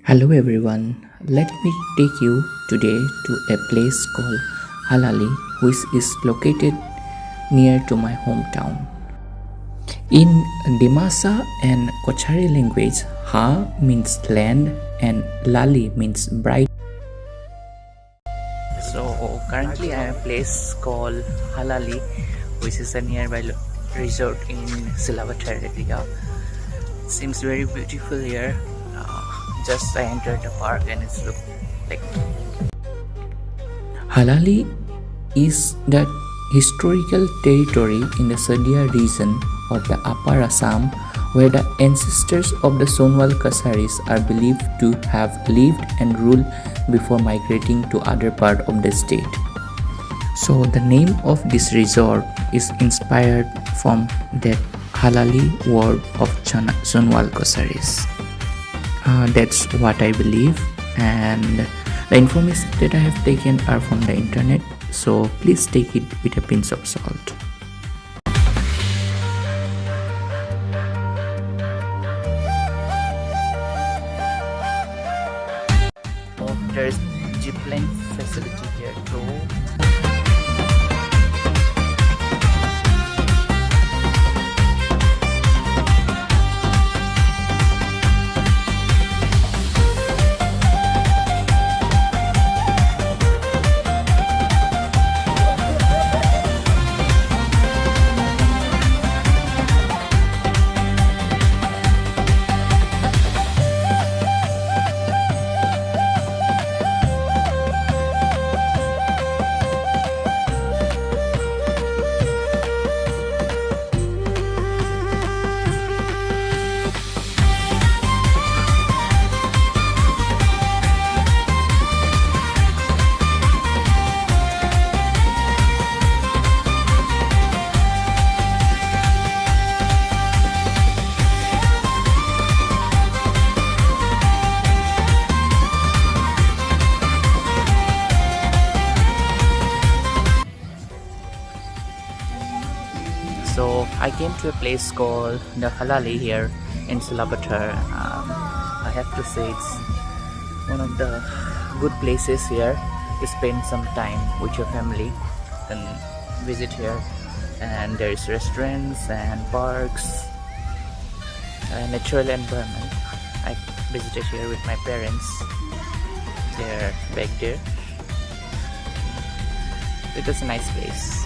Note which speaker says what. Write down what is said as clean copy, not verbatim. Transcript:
Speaker 1: Hello everyone, let me take you today to a place called Halali, which is located near to my hometown. In Dimasa and Kochari language, Ha means land and Lali means bride. So currently I am a place called Halali, which is a nearby resort in Silapathar area. It seems very beautiful here. Just I entered the park and it's look like Halali is the historical territory in the Sadia region of the Upper Assam, where the ancestors of the Sonowal Kacharis are believed to have lived and ruled before migrating to other part of the state. So the name of this resort is inspired from that Halali word of Sonowal Kacharis. That's what I believe, and the information that I have taken are from the internet, so please take it with a pinch of salt. There's zipline facility here too. So I came to a place called the Halali here in Silapathar. I have to say it's one of the good places here to spend some time with your family and visit here. And there is restaurants and parks, a natural environment. I visited here with my parents. They're back there. It was a nice place.